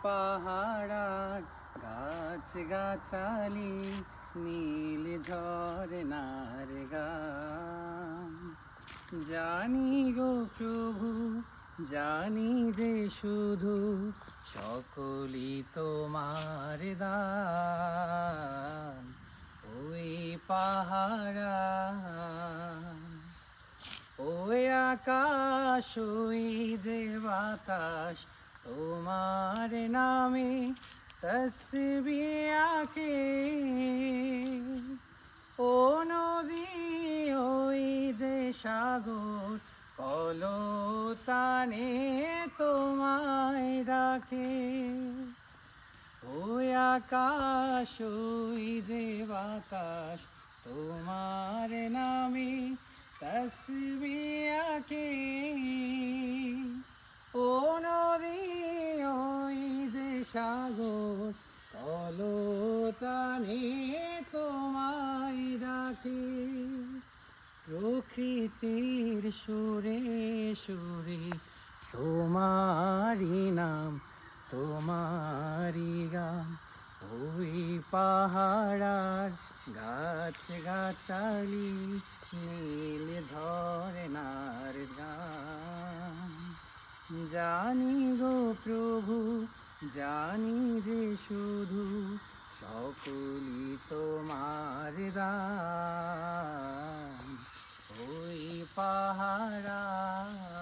পাহাড় গাছ গাছালি নীল ঝরনার গান। জানি গো প্রভু, জানি যে শুধু সকলই তোমার দান। ওই পাহাড়, ওই আকাশ, ওই যে বাতাস, তোমার নামে তসবিহ আঁকে। ও নদী, ওই যে সাগর, কলতানে তোমায় ডাকে। ওই আকাশ, ওই যে বাতাস, তোমার নামে তসবিহ আঁকে। ও নদী, ওই যে সাগর, কলতানে তোমায় ডাকে। প্রকৃতির সুরে সুরে তোমারি নাম, তোমারি গান। ওই পাহাড় গাছ গাছালি নীল ঝরনার গান। জানি গো প্রভু, জানি যে শুধু সকলই তোমার দান। ওই পাহাড়।